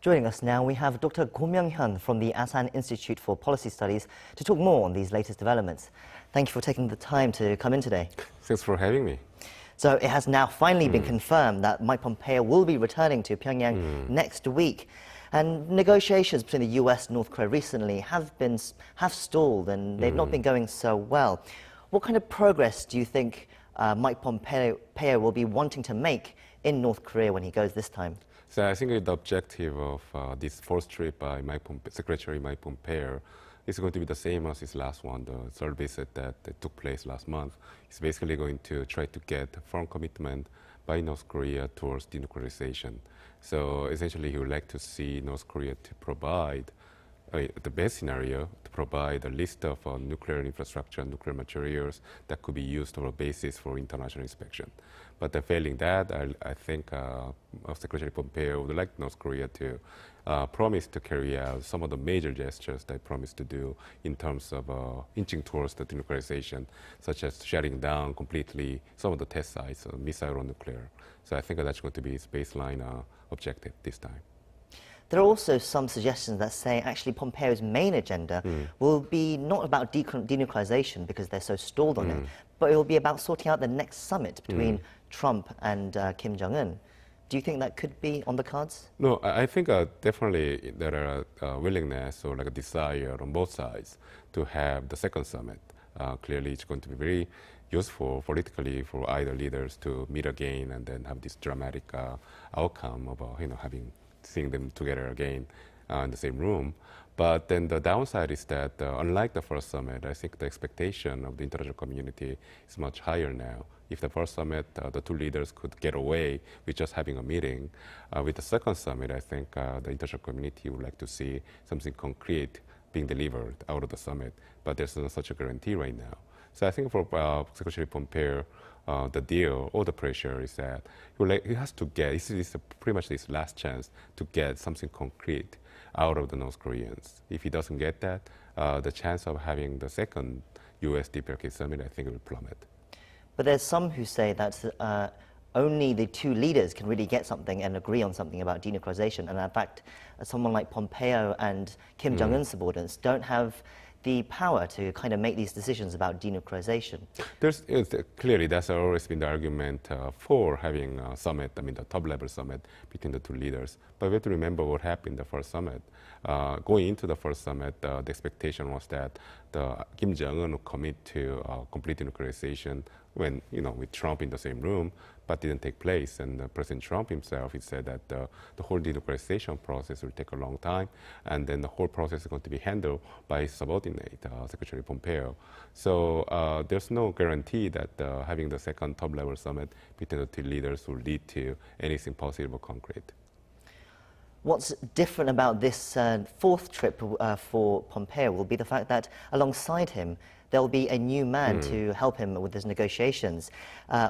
Joining us now, we have Dr. Myong-hyun from the Asan Institute for Policy Studies to talk more on these latest developments. Thank you for taking the time to come in today. Thanks for having me. So it has now finally been confirmed that Mike Pompeo will be returning to Pyongyang next week. And negotiations between the US and North Korea recently have stalled, and they've not been going so well. What kind of progress do you think Mike Pompeo will be wanting to make in North Korea when he goes this time? So I think the objective of this fourth trip by Secretary Mike Pompeo is going to be the same as his last one, the third visit that took place last month. He's basically going to try to get a firm commitment by North Korea towards denuclearization. So essentially, he would like to see North Korea to provide, the best scenario, to provide a list of nuclear infrastructure, nuclear materials that could be used as a basis for international inspection. But failing that, I think Secretary Pompeo would like North Korea to promise to carry out some of the major gestures they promised to do in terms of inching towards the denuclearization, such as shutting down completely some of the test sites, missile or nuclear. So I think that's going to be his baseline objective this time. There are also some suggestions that say actually Pompeo's main agenda will be not about denuclearization because they're so stalled on it, but it will be about sorting out the next summit between Trump and Kim Jong-un. Do you think that could be on the cards? No, I think definitely there are willingness or like a desire on both sides to have the second summit. Clearly, it's going to be very useful politically for either leaders to meet again and then have this dramatic outcome of seeing them together again in the same room. But then the downside is that unlike the first summit, I think the expectation of the international community is much higher now. If the first summit, the two leaders could get away with just having a meeting, with the second summit, I think the international community would like to see something concrete being delivered out of the summit. But there's not such a guarantee right now. So I think for Secretary Pompeo, the deal or the pressure is that he has to get, this is pretty much his last chance to get something concrete out of the North Koreans. If he doesn't get that, the chance of having the second US DPRK summit, I think, will plummet. But there's some who say that only the two leaders can really get something and agree on something about denuclearization. And in fact, someone like Pompeo and Kim Jong-un's subordinates don't have the power to kind of make these decisions about denuclearization. Clearly, that's always been the argument for having a summit, the top-level summit between the two leaders. But we have to remember what happened in the first summit. Going into the first summit, the expectation was that Kim Jong-un would commit to complete denuclearization when, with Trump in the same room, but didn't take place. And President Trump himself, he said that the whole denuclearization process will take a long time, and then the whole process is going to be handled by his subordinate, Secretary Pompeo. So there's no guarantee that having the second top-level summit between the two leaders will lead to anything positive or concrete. What's different about this fourth trip for Pompeo will be the fact that alongside him, there will be a new man to help him with his negotiations.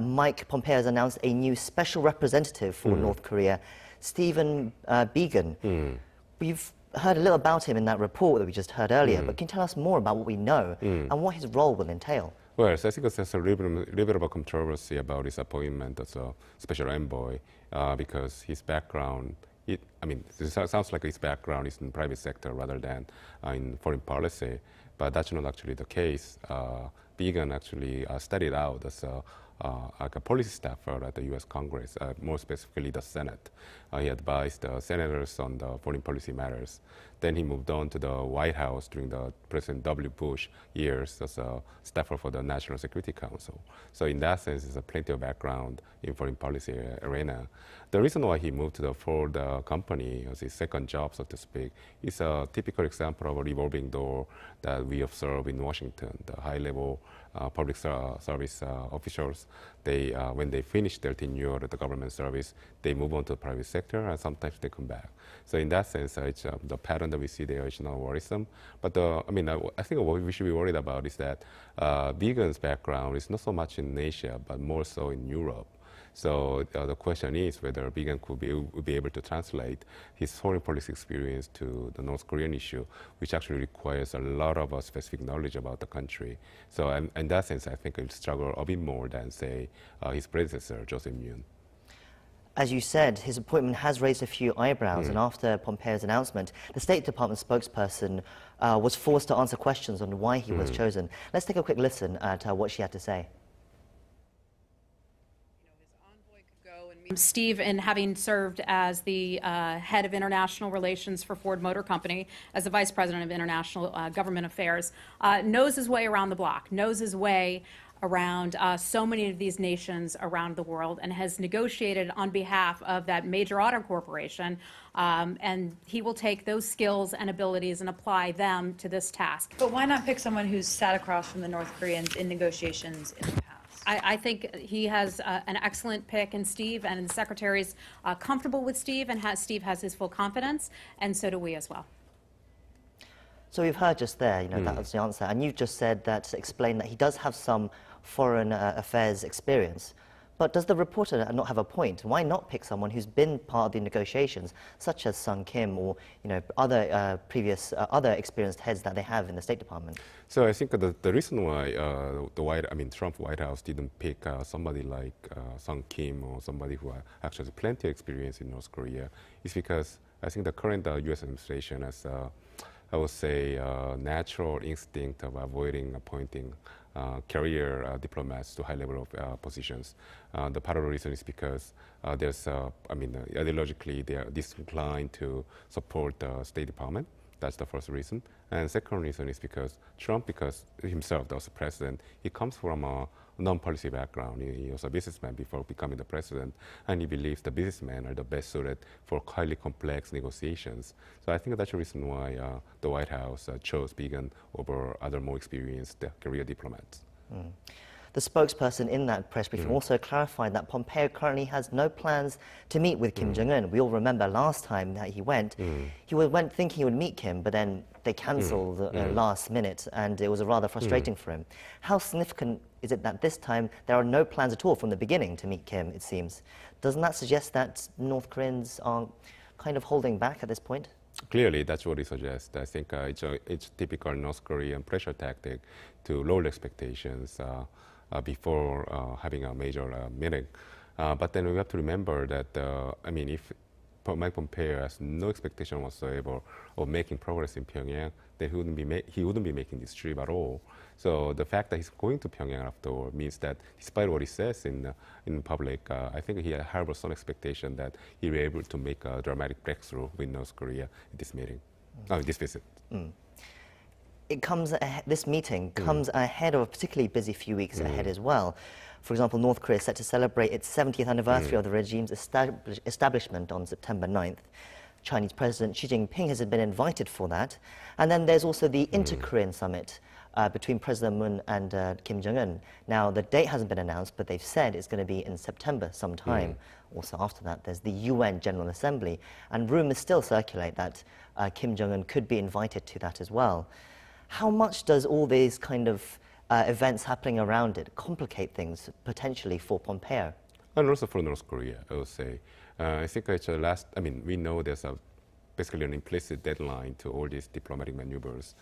Mike Pompeo has announced a new special representative for North Korea, Stephen Biegun. We've heard a little about him in that report that we just heard earlier, but can you tell us more about what we know and what his role will entail? Well, so I think there's a little bit of a controversy about his appointment as a special envoy because his background, it sounds like his background is in the private sector rather than in foreign policy, but that's not actually the case. Biegun actually studied out as like a policy staffer at the U.S. Congress, more specifically the Senate. He advised senators on the foreign policy matters. Then he moved on to the White House during the President W. Bush years as a staffer for the National Security Council. So in that sense, there's plenty of background in foreign policy arena. The reason why he moved to the Ford company as his second job, so to speak, is a typical example of a revolving door that we observe in Washington. The high-level public service officials, when they finish their tenure at the government service, they move on to the private sector, and sometimes they come back. So in that sense, it's, the pattern that we see there is not worrisome. But I think what we should be worried about is that Biegun's background is not so much in Asia, but more so in Europe. So the question is whether Biegun would be able to translate his foreign policy experience to the North Korean issue, which actually requires a lot of specific knowledge about the country. So in that sense, I think he'll struggle a bit more than, say, his predecessor, Joseph Myong. As you said, his appointment has raised a few eyebrows, and after Pompeo's announcement, the State Department spokesperson was forced to answer questions on why he was chosen. Let's take a quick listen at what she had to say. Steve, in having served as the head of international relations for Ford Motor Company, as the vice president of international government affairs, knows his way around the block, knows his way around so many of these nations around the world, and has negotiated on behalf of that major auto corporation, and he will take those skills and abilities and apply them to this task. But why not pick someone who's sat across from the North Koreans in negotiations in the past? I think he has an excellent pick in Steve, and the Secretary's comfortable with Steve, and Steve has his full confidence, and so do we as well. So we've heard just there, that was the answer. And you've just said that, explained that he does have some foreign affairs experience. But does the reporter not have a point? Why not pick someone who's been part of the negotiations, such as Sung Kim or other previous other experienced heads that they have in the State Department? So I think the reason why Trump White House didn't pick somebody like Sung Kim or somebody who actually has plenty of experience in North Korea is because I think the current U.S. administration has, I would say, natural instinct of avoiding appointing career diplomats to high level of positions. The part of the reason is because there's, ideologically, they are disinclined to support the State Department. That's the first reason. And second reason is because Trump, because himself, was the president, he comes from a non-policy background. He was a businessman before becoming the president, and he believes the businessmen are the best suited for highly complex negotiations. So I think that's the reason why the White House chose Biegun over other more experienced career diplomats. The spokesperson in that press briefing also clarified that Pompeo currently has no plans to meet with Kim Jong-un. We all remember last time that he went thinking he would meet Kim, but then they cancelled last minute, and it was rather frustrating for him. How significant is it that this time there are no plans at all from the beginning to meet Kim, it seems? Doesn't that suggest that North Koreans are kind of holding back at this point? Clearly, that's what he suggests. I think it's typical North Korean pressure tactic to lower expectations before having a major meeting. But then we have to remember that, if Mike Pompeo has no expectation whatsoever of making progress in Pyongyang, then he wouldn't be making this trip at all. So the fact that he's going to Pyongyang afterward means that despite what he says in public, I think he harbors some expectation that he'll be able to make a dramatic breakthrough with North Korea in this meeting, this visit. This meeting comes ahead of a particularly busy few weeks ahead as well. For example, North Korea is set to celebrate its 70th anniversary of the regime's establishment on September 9th. Chinese President Xi Jinping has been invited for that. And then there's also the Inter-Korean Summit between President Moon and Kim Jong-un. Now, the date hasn't been announced, but they've said it's going to be in September sometime. Also after that, there's the UN General Assembly. And rumors still circulate that Kim Jong-un could be invited to that as well. How much does all these kind of events happening around it complicate things potentially for Pompeo? And also for North Korea, I would say. I think it's we know there's basically an implicit deadline to all these diplomatic maneuvers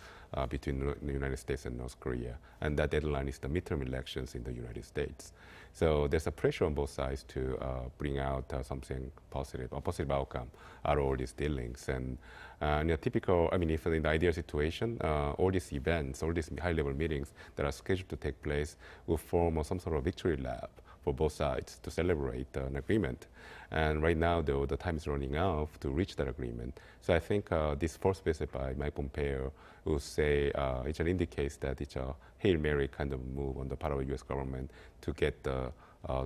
between the United States and North Korea. And that deadline is the midterm elections in the United States. So there's a pressure on both sides to bring out something positive, a positive outcome out of all these dealings. And in a typical, if in the ideal situation, all these events, all these high-level meetings that are scheduled to take place will form some sort of victory lap for both sides to celebrate an agreement. And right now, though, the time is running out to reach that agreement. So I think this first visit by Mike Pompeo will say it indicates that it's a Hail Mary kind of move on the part of the U.S. government to get the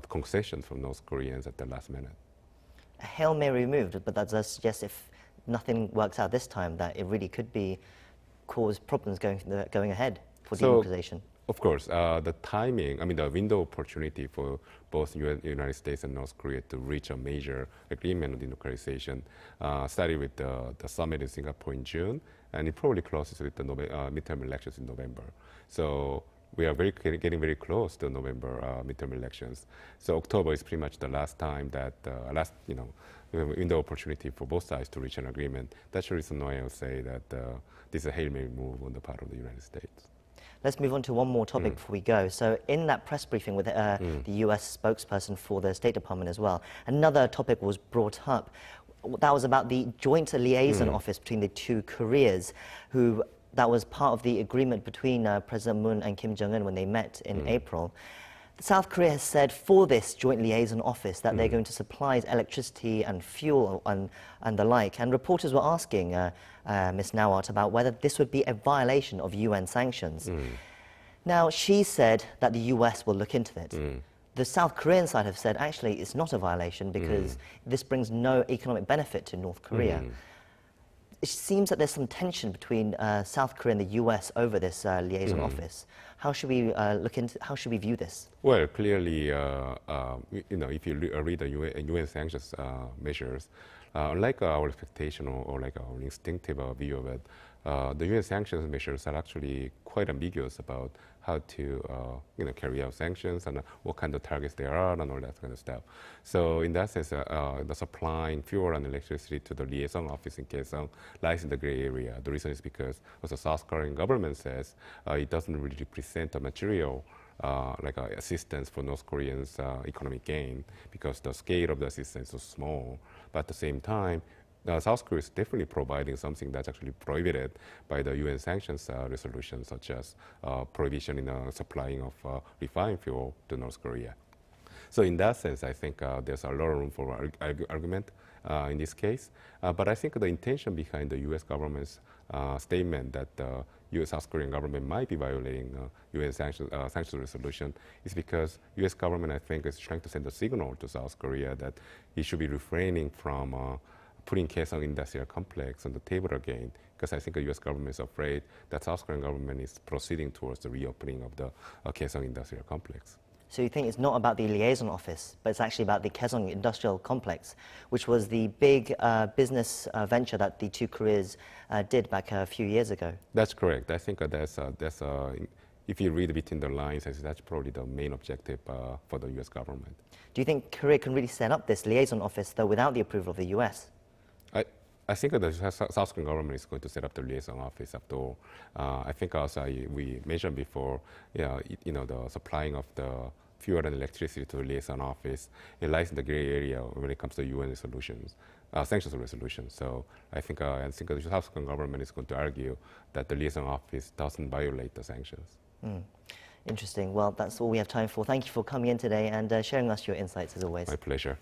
concessions from North Koreans at the last minute. A Hail Mary move, but that does suggest if nothing works out this time, that it really could cause problems going ahead for denuclearization. Of course, the timing, the window opportunity for both United States and North Korea to reach a major agreement on denuclearization started with the summit in Singapore in June, and it probably closes with the midterm elections in November. So we are getting very close to November midterm elections. So October is pretty much the last time that window opportunity for both sides to reach an agreement. That's the reason why I would say that this is a Hail Mary move on the part of the United States. Let's move on to one more topic before we go. So in that press briefing with the US spokesperson for the State Department as well, another topic was brought up. That was about the joint liaison office between the two Koreas, that was part of the agreement between President Moon and Kim Jong-un when they met in April. South Korea has said for this joint liaison office that they're going to supply electricity and fuel and the like. And reporters were asking Ms. Nawat about whether this would be a violation of UN sanctions. Now, she said that the US will look into it. The South Korean side have said, actually, it's not a violation because this brings no economic benefit to North Korea. It seems that there's some tension between South Korea and the US over this liaison office. How should we how should we view this? Well, clearly, if you read the UN sanctions measures, unlike our expectation or like our instinctive view of it, the UN sanctions measures are actually quite ambiguous about how to carry out sanctions and what kind of targets there are and all that kind of stuff. So in that sense, the supplying fuel and electricity to the liaison office in Kaesong lies in the gray area. The reason is because, as the South Korean government says, it doesn't really represent a material assistance for North Koreans' economic gain because the scale of the assistance is small. But at the same time, South Korea is definitely providing something that's actually prohibited by the UN sanctions resolution, such as prohibition in supplying of refined fuel to North Korea. So in that sense, I think there's a lot of room for argument in this case. But I think the intention behind the US government's statement that the US South Korean government might be violating UN sanctions resolution is because US government, I think, is trying to send a signal to South Korea that it should be refraining from putting Kaesong industrial complex on the table again, because I think the U.S. government is afraid that South Korean government is proceeding towards the reopening of the Kaesong industrial complex. So you think it's not about the liaison office, but it's actually about the Kaesong industrial complex, which was the big business venture that the two Koreas did back a few years ago? That's correct. I think if you read between the lines, I think that's probably the main objective for the U.S. government. Do you think Korea can really set up this liaison office, though, without the approval of the U.S.? I think the South Korean government is going to set up the liaison office after all. I think also we mentioned before, the supplying of the fuel and electricity to the liaison office, it lies in the gray area when it comes to UN resolutions, sanctions resolutions. So I think the South Korean government is going to argue that the liaison office doesn't violate the sanctions. Interesting. Well, that's all we have time for. Thank you for coming in today and sharing us your insights as always. My pleasure.